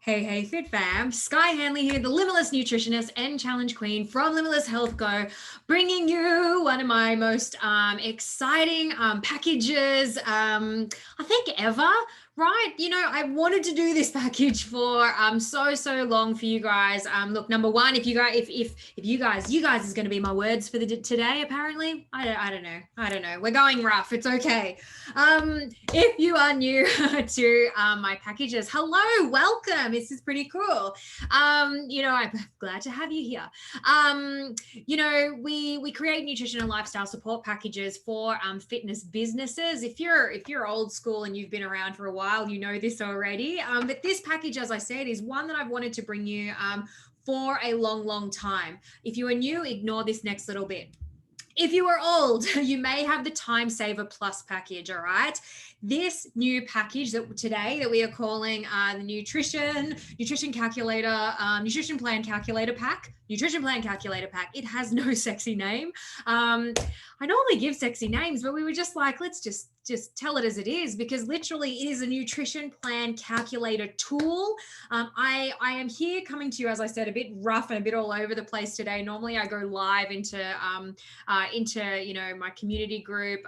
Hey, Fit Fam. Sky Hanley here, the Limitless Nutritionist and Challenge Queen from Limitless Health Go, bringing you one of my most exciting packages, I think ever, right? I wanted to do this package for so long for you guys. Look, number one, if you guys, if you guys is going to be my words for the today. Apparently, I don't know. We're going rough. It's okay. If you are new to my packages, hello, welcome. This is pretty cool. I'm glad to have you here. We create nutrition and lifestyle support packages for fitness businesses. If you're old school and you've been around for a while, you know this already. But this package, as I said, is one that I've wanted to bring you for a long time. If you are new, ignore this next little bit. If you are old, you may have the Time Saver Plus package, all right? This new package that we are calling the Nutrition Calculator, Nutrition Plan Calculator Pack. It has no sexy name. I normally give sexy names, but we were just like, let's just tell it as it is, because literally it is a nutrition plan calculator tool. I am here coming to you, as I said, a bit rough and a bit all over the place today. Normally I go live into my community group,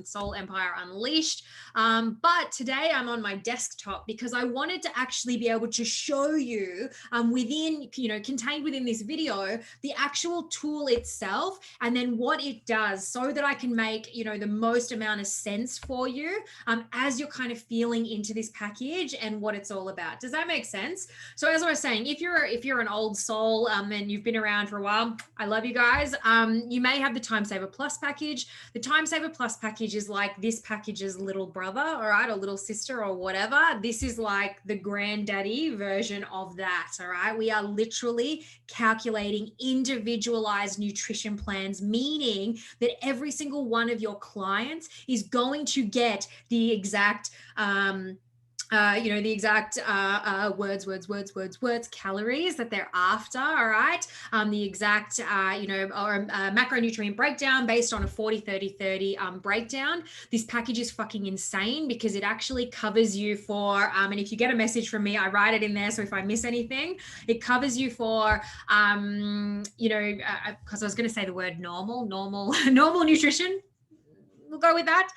Soul Empire Unleashed. But today I'm on my desktop because I wanted to actually be able to show you contained within this video, the actual tool itself, and then what it does, so that I can make, the most amount of sense for you as you're kind of feeling into this package and what it's all about. Does that make sense? So as I was saying, if you're an old soul and you've been around for a while, I love you guys. You may have the Time Saver Plus package. The Time Saver Plus package is like this package's little brother, all right, or little sister or whatever. This is like the granddaddy version of that, all right? We are literally calculating individualized nutrition plans, meaning that every single one of your clients is going to get the exact words, calories that they're after, all right? The exact, macronutrient breakdown based on a 40-30-30 breakdown. This package is fucking insane because it actually covers you for, and if you get a message from me, I write it in there. So if I miss anything, it covers you for, because I was going to say the word normal nutrition. We'll go with that.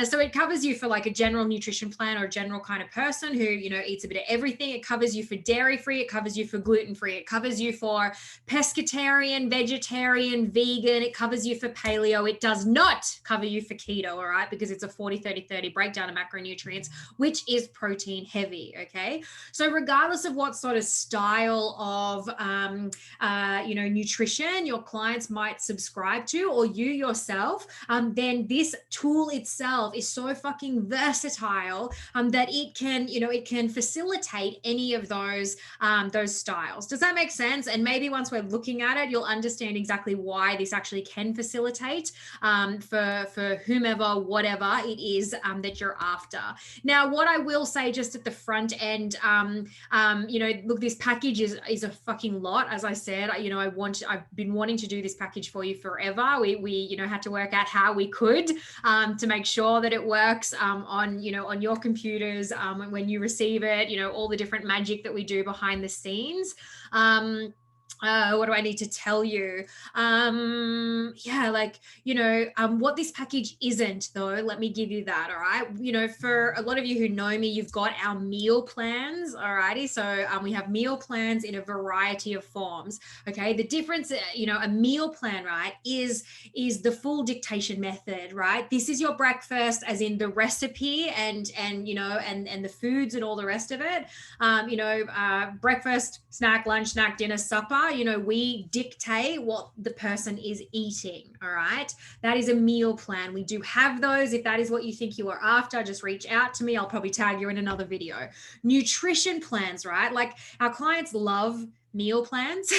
So it covers you for like a general nutrition plan or a general kind of person who, eats a bit of everything. It covers you for dairy-free. It covers you for gluten-free. It covers you for pescatarian, vegetarian, vegan. It covers you for paleo. It does not cover you for keto, all right? Because it's a 40-30-30 breakdown of macronutrients, which is protein heavy, okay? So regardless of what sort of style of, nutrition your clients might subscribe to, or you yourself, then this tool itself is so fucking versatile that it can facilitate any of those styles. Does that make sense? And maybe once we're looking at it, you'll understand exactly why this actually can facilitate for whomever, whatever it is that you're after. Now, what I will say just at the front end, look, this package is a fucking lot. As I said, I've been wanting to do this package for you forever. We had to work out how we could to make sure that it works on your computers when you receive it, all the different magic that we do behind the scenes. What do I need to tell you? What this package isn't, though, let me give you that, all right? For a lot of you who know me, you've got our meal plans, all righty? So we have meal plans in a variety of forms, okay? The difference, a meal plan, right, is the full dictation method, right? This is your breakfast, as in the recipe and the foods and all the rest of it. Breakfast, snack, lunch, snack, dinner, supper. We dictate what the person is eating, all right? That is a meal plan. We do have those. If that is what you think you are after, just reach out to me. I'll probably tag you in another video. Nutrition plans, right? Like, our clients love meal plans.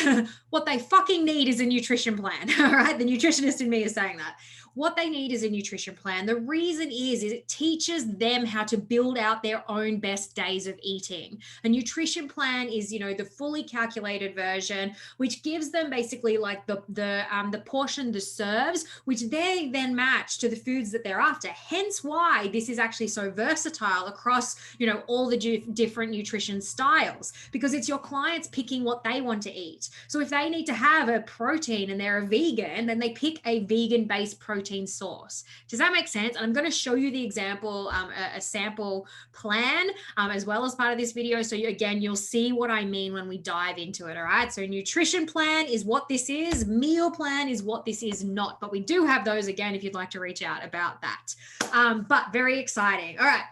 What they fucking need is a nutrition plan, all right? The nutritionist in me is saying that. what they need is a nutrition plan. The reason is it teaches them how to build out their own best days of eating. A nutrition plan is, the fully calculated version, which gives them basically like the portion, the serves, which they then match to the foods that they're after. Hence why this is actually so versatile across, all the different nutrition styles, because it's your clients picking what they want to eat. So if they need to have a protein and they're a vegan, then they pick a vegan-based protein source. Does that make sense? And I'm going to show you the example, a sample plan, as well as part of this video. So you'll see what I mean when we dive into it. All right. So nutrition plan is what this is. Meal plan is what this is not. But we do have those again if you'd like to reach out about that. But very exciting. All right.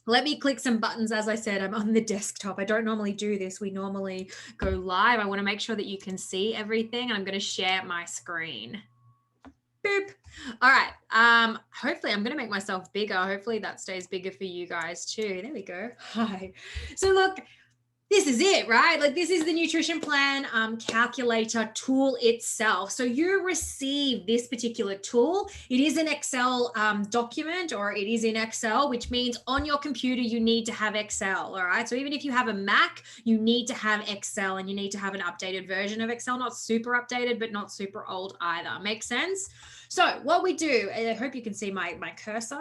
Let me click some buttons. As I said, I'm on the desktop. I don't normally do this. We normally go live. I want to make sure that you can see everything. And I'm going to share my screen. Boop. All right. Hopefully I'm going to make myself bigger. Hopefully that stays bigger for you guys too. There we go. Hi. So look, this is it, right? Like this is the nutrition plan calculator tool itself. So you receive this particular tool. It is an Excel document, or it is in Excel, which means on your computer, you need to have Excel. All right. So even if you have a Mac, you need to have Excel, and you need to have an updated version of Excel, not super updated, but not super old either. Make sense? So what we do, I hope you can see my cursor.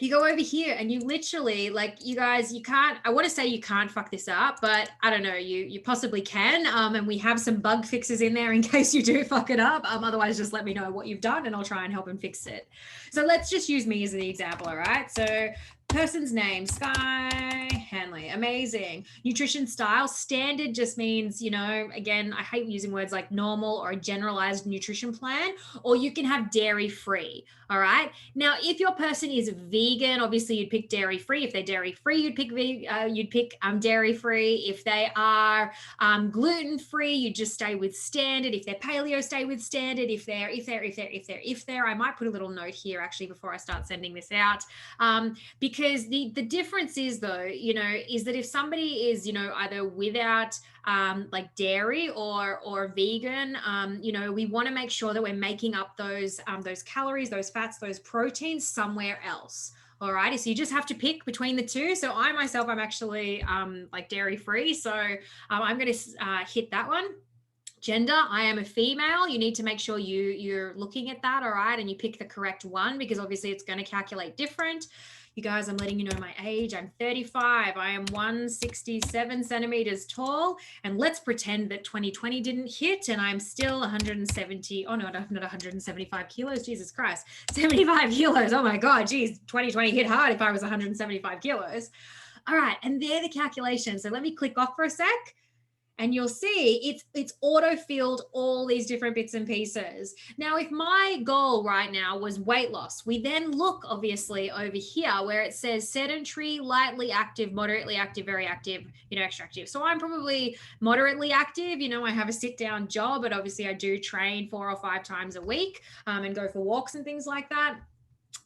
You go over here and you literally, like, you guys, you can't, I want to say you can't fuck this up, but I don't know, you possibly can. And we have some bug fixes in there in case you do fuck it up. Otherwise, just let me know what you've done and I'll try and help and fix it. So let's just use me as the example. All right. So person's name, Sky Hanley. Amazing. Nutrition style, standard just means, again, I hate using words like normal or a generalized nutrition plan, or you can have dairy free. All right. Now, if your person is vegan, obviously you'd pick dairy free. If they're dairy free, you'd pick dairy free. If they are gluten free, you just stay with standard. If they're paleo, stay with standard. If they're, I might put a little note here actually before I start sending this out, because the difference is though, is that if somebody is, either without like dairy or vegan, we want to make sure that we're making up those calories, those fats, those proteins somewhere else. All right. So you just have to pick between the two. So I myself, I'm actually like dairy free. So I'm going to hit that one. Gender, I am a female. You need to make sure you're looking at that. All right. And you pick the correct one, because obviously it's going to calculate different. You guys, I'm letting you know my age. I'm 35. I am 167 centimeters tall. And let's pretend that 2020 didn't hit and I'm still 170. Oh, no, not 175 kilos. Jesus Christ. 75 kilos. Oh my God. Geez, 2020 hit hard if I was 175 kilos. All right. And they're the calculations. So let me click off for a sec. And you'll see it's auto-filled all these different bits and pieces. Now, if my goal right now was weight loss, we then look obviously over here where it says sedentary, lightly active, moderately active, very active, extra active. So I'm probably moderately active. I have a sit-down job, but obviously I do train 4 or 5 times a week and go for walks and things like that.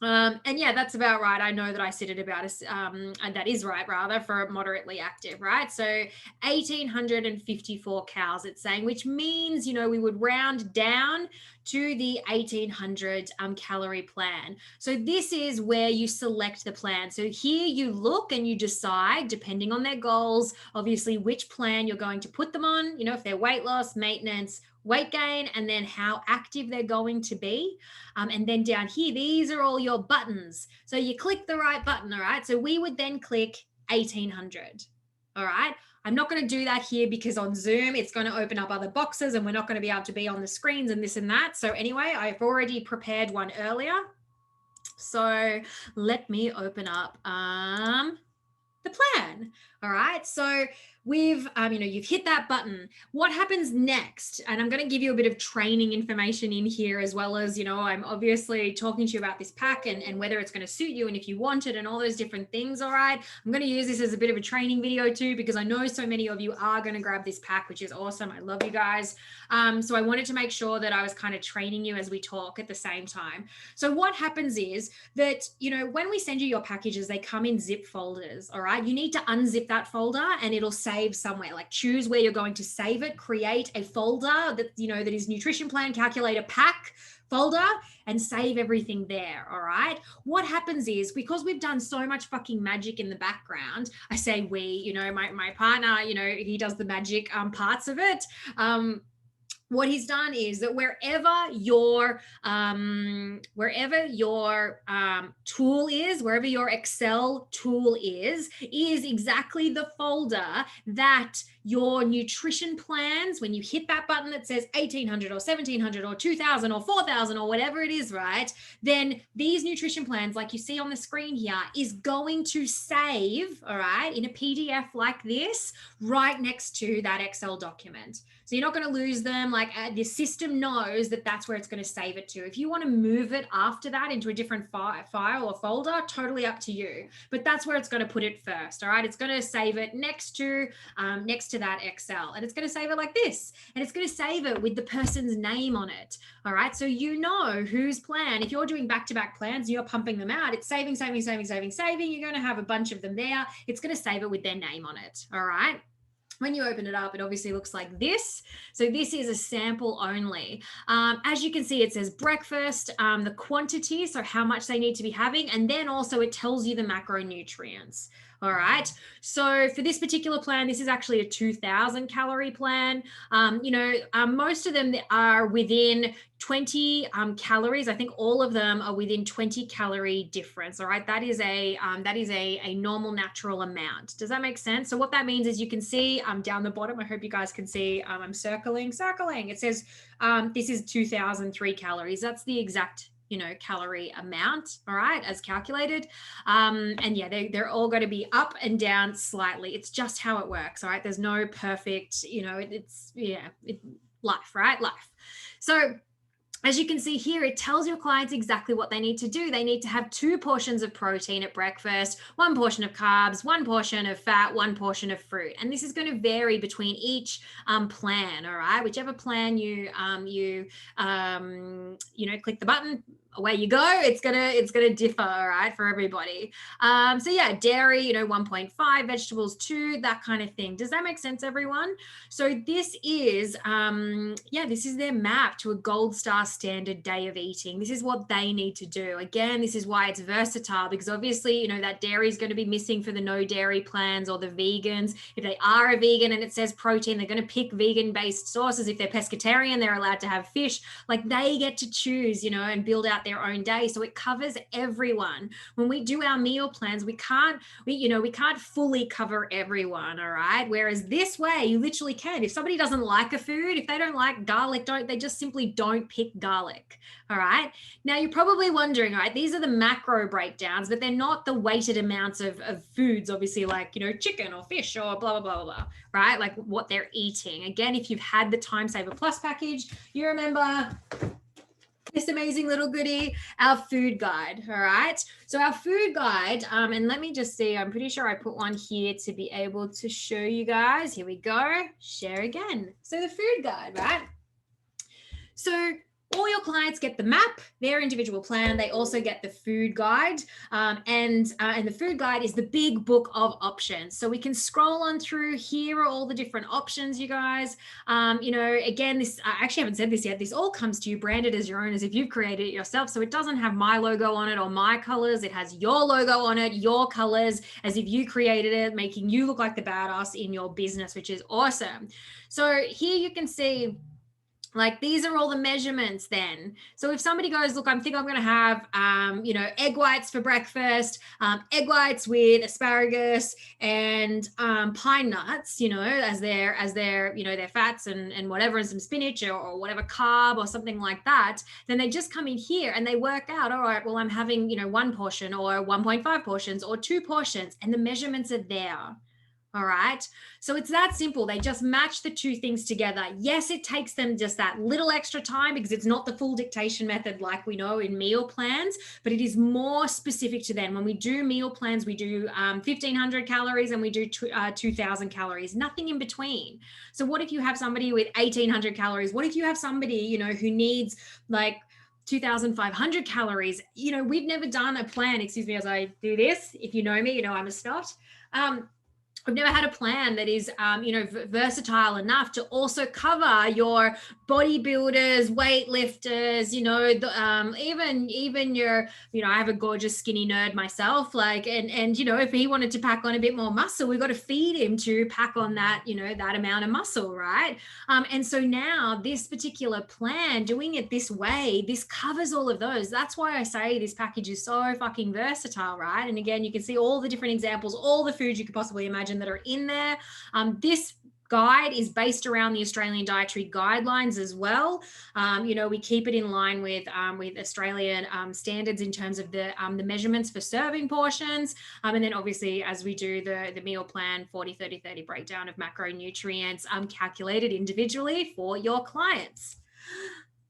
And yeah, that's about right. I know that I sit at about, and that is right, rather, for moderately active, right? So 1,854 calories, it's saying, which means, we would round down to the 1,800 calorie plan. So this is where you select the plan. So here you look and you decide, depending on their goals, obviously, which plan you're going to put them on, if they're weight loss, maintenance, weight gain, and then how active they're going to be. And then down here, these are all your buttons. So you click the right button, all right? So we would then click 1,800, all right? I'm not going to do that here because on Zoom, it's going to open up other boxes and we're not going to be able to be on the screens and this and that. So anyway, I've already prepared one earlier. So let me open up the plan. All right. So we've, you've hit that button. What happens next? And I'm going to give you a bit of training information in here, as well as, I'm obviously talking to you about this pack and whether it's going to suit you and if you want it and all those different things. All right. I'm going to use this as a bit of a training video too, because I know so many of you are going to grab this pack, which is awesome. I love you guys. So I wanted to make sure that I was kind of training you as we talk at the same time. So what happens is that, when we send you your packages, they come in zip folders. All right. You need to unzip that folder and it'll save somewhere. Like, choose where you're going to save it, create a folder that, that is nutrition plan calculator pack folder and save everything there. All right. What happens is, because we've done so much fucking magic in the background, I say we, you know, my partner, you know, he does the magic parts of it. What he's done is that wherever your tool is, wherever your Excel tool is exactly the folder that your nutrition plans, when you hit that button that says 1800 or 1700 or 2000 or 4000 or whatever it is, right? Then these nutrition plans, like you see on the screen here, is going to save, all right, in a PDF like this, right next to that Excel document. So you're not going to lose them. Like the system knows that that's where it's going to save it to. If you want to move it after that into a different file or folder, totally up to you. But that's where it's going to put it first. All right. It's going to save it next to that Excel, and it's going to save it like this, and it's going to save it with the person's name on it. All right. So you know whose plan, if you're doing back-to-back plans, you're pumping them out. It's saving. You're going to have a bunch of them there. It's going to save it with their name on it. All right. When you open it up, it obviously looks like this. So this is a sample only. As you can see, it says breakfast, the quantity, so how much they need to be having, and then also it tells you the macronutrients. All right. So for this particular plan, this is actually a 2000 calorie plan. Most of them are within 20 calories. I think all of them are within 20 calorie difference. All right. That is a normal natural amount. Does that make sense? So what that means is, you can see down the bottom, I hope you guys can see, I'm circling. It says this is 2003 calories. That's the exact calorie amount, all right, as calculated. And yeah, they're all going to be up and down slightly. It's just how it works. All right. There's no perfect, life, right? Life. So as you can see here, it tells your clients exactly what they need to do. They need to have 2 portions of protein at breakfast, 1 portion of carbs, 1 portion of fat, 1 portion of fruit. And this is going to vary between each plan, all right? Whichever plan you click the button, away you go. It's gonna differ, all right, for everybody. So yeah, dairy, 1.5, vegetables 2, that kind of thing. Does that make sense, everyone? So this is this is their map to a gold star standard day of eating. This is what they need to do. Again, this is why it's versatile, because obviously, that dairy is going to be missing for the no dairy plans or the vegans. If they are a vegan and it says protein, they're going to pick vegan based sources. If they're pescatarian, they're allowed to have fish. Like, they get to choose, and build out their own day. So it covers everyone. When we do our meal plans, we can't fully cover everyone. All right. Whereas this way, you literally can. If somebody doesn't like a food, if they don't like garlic, they just simply don't pick garlic. All right. Now you're probably wondering, all right, these are the macro breakdowns, but they're not the weighted amounts of foods, obviously, like, chicken or fish or blah, blah, blah, blah, right? Like what they're eating. Again, if you've had the Time Saver Plus package, you remember this amazing little goodie, our food guide. All right. So our food guide, and let me just see, I'm pretty sure I put one here to be able to show you guys. Here we go. Share again. So the food guide, right? So all your clients get the map, their individual plan. They also get the food guide, and the food guide is the big book of options. So we can scroll on through. Here are all the different options, you guys. Again, this, I actually haven't said this yet. This all comes to you branded as your own, as if you've created it yourself. So it doesn't have my logo on it or my colors. It has your logo on it, your colors, as if you created it, making you look like the badass in your business, which is awesome. So here you can see, like, these are all the measurements then. So if somebody goes, look, I'm going to have, egg whites for breakfast, egg whites with asparagus and pine nuts, as their their fats and whatever, and some spinach or whatever carb or something like that, then they just come in here and they work out, all right, well, I'm having, 1 portion or 1.5 portions or 2 portions, and the measurements are there. All right. So it's that simple. They just match the 2 things together. Yes, it takes them just that little extra time because it's not the full dictation method like we know in meal plans, but it is more specific to them. When we do meal plans, we do 1,500 calories and we do 2,000 calories, nothing in between. So what if you have somebody with 1,800 calories? What if you have somebody, who needs like 2,500 calories? We've never done a plan, excuse me, as I do this. If you know me, I'm a snot. I've never had a plan that is, versatile enough to also cover your bodybuilders, weightlifters, even your, I have a gorgeous skinny nerd myself, like, and if he wanted to pack on a bit more muscle, we've got to feed him to pack on that, that amount of muscle, right? And so now this particular plan, doing it this way, this covers all of those. That's why I say this package is so fucking versatile, right? And again, you can see all the different examples, all the foods you could possibly imagine that are in there. This guide is based around the Australian dietary guidelines as well. We keep it in line with Australian standards in terms of the measurements for serving portions. And then obviously, as we do the meal plan, 40-30-30 breakdown of macronutrients calculated individually for your clients.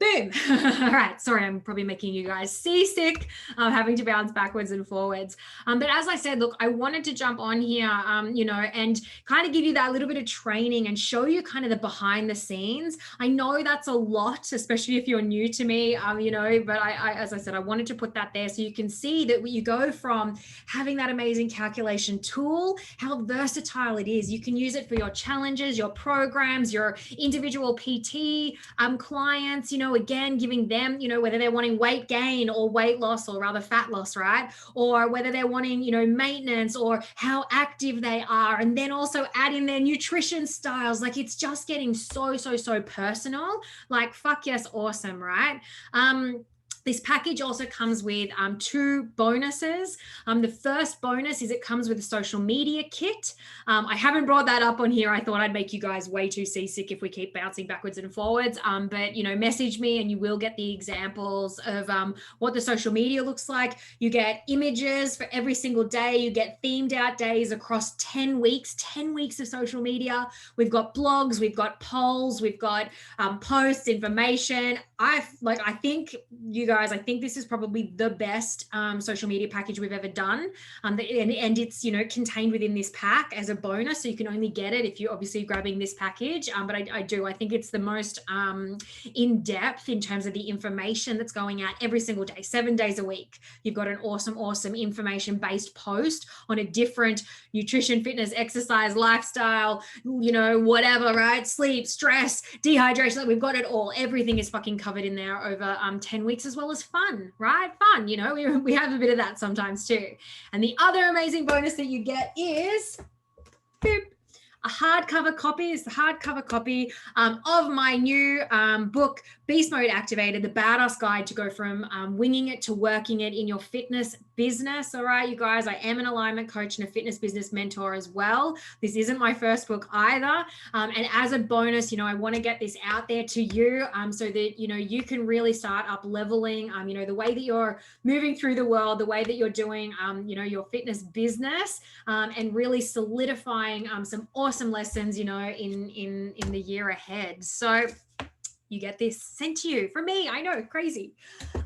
Boom. All right. Sorry, I'm probably making you guys seasick, having to bounce backwards and forwards. But as I said, look, I wanted to jump on here, and kind of give you that little bit of training and show you kind of the behind the scenes. I know that's a lot, especially if you're new to me, but I, as I said, I wanted to put that there so you can see that you go from having that amazing calculation tool, how versatile it is. You can use it for your challenges, your programs, your individual PT clients, again, giving them, whether they're wanting weight gain or weight loss, or rather fat loss, right? Or whether they're wanting, maintenance, or how active they are. And then also add in their nutrition styles. Like, it's just getting so personal. Like, fuck yes, awesome, right? This package also comes with 2 bonuses. The first bonus is it comes with a social media kit. I haven't brought that up on here. I thought I'd make you guys way too seasick if we keep bouncing backwards and forwards. But, message me and you will get the examples of what the social media looks like. You get images for every single day. You get themed out days across 10 weeks of social media. We've got blogs, we've got polls, we've got posts, information. I think you guys, I think this is probably the best social media package we've ever done. And it's, contained within this pack as a bonus. So you can only get it if you're obviously grabbing this package. But I think it's the most in-depth in terms of the information that's going out every single day, 7 days a week. You've got an awesome information-based post on a different nutrition, fitness, exercise, lifestyle, whatever, right? Sleep, stress, dehydration. Like, we've got it all. Everything is fucking covered in there over 10 weeks, as well as fun, right? Fun, we have a bit of that sometimes too. And the other amazing bonus that you get is boop, a hardcover copy. Is the hardcover copy of my new book, Beast Mode Activated, the Badass Guide to go from winging it to working it in your fitness business. All right, you guys, I am an alignment coach and a fitness business mentor as well. This isn't my first book either. And as a bonus, I want to get this out there to you so that, you can really start up leveling, the way that you're moving through the world, the way that you're doing, your fitness business, and really solidifying some awesome lessons, in the year ahead. So you get this sent to you from me. I know, crazy.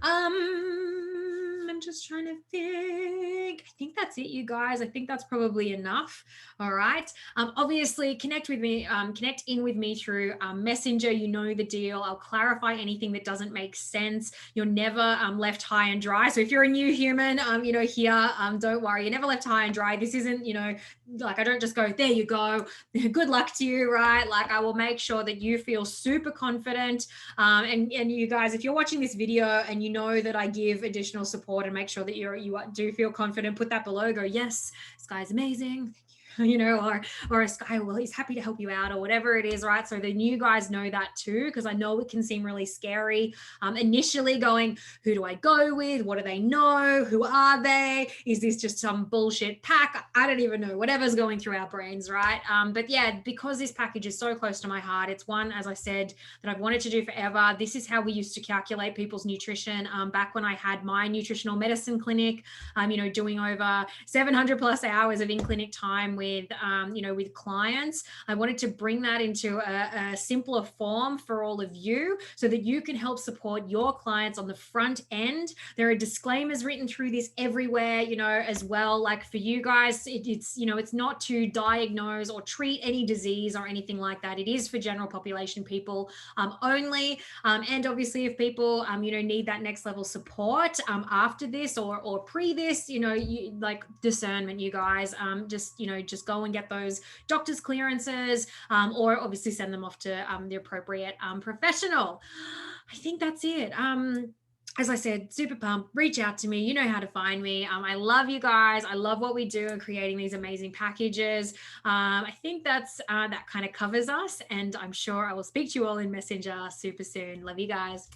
I'm just trying to think. I think that's it, you guys. I think that's probably enough. All right. Obviously, connect in with me through Messenger. You know the deal. I'll clarify anything that doesn't make sense. You're never left high and dry. So if you're a new human, here, don't worry. You're never left high and dry. This isn't, like, I don't just go, there you go. Good luck to you, right? Like, I will make sure that you feel super confident. And you guys, if you're watching this video and you know that I give additional support and make sure that you do feel confident, put that below, go, yes, this guy's amazing. Or a Sky, well, he's happy to help you out, or whatever it is, right? So the new guys know that too, because I know it can seem really scary. Initially going, who do I go with? What do they know? Who are they? Is this just some bullshit pack? I don't even know, whatever's going through our brains, right? But yeah, because this package is so close to my heart, it's one, as I said, that I've wanted to do forever. This is how we used to calculate people's nutrition back when I had my nutritional medicine clinic, doing over 700 plus hours of in-clinic time with clients. I wanted to bring that into a simpler form for all of you so that you can help support your clients on the front end. There are disclaimers written through this everywhere, as well, like for you guys, it's you know, it's not to diagnose or treat any disease or anything like that. It is for general population people only. And obviously, if people you know, need that next level support after this or pre this, you know, you like discernment, you guys, just, you know, just go and get those doctor's clearances, or obviously send them off to the appropriate professional. I think that's it. As I said, super pumped. Reach out to me. You know how to find me. I love you guys. I love what we do and creating these amazing packages. I think that's that kind of covers us. And I'm sure I will speak to you all in Messenger super soon. Love you guys.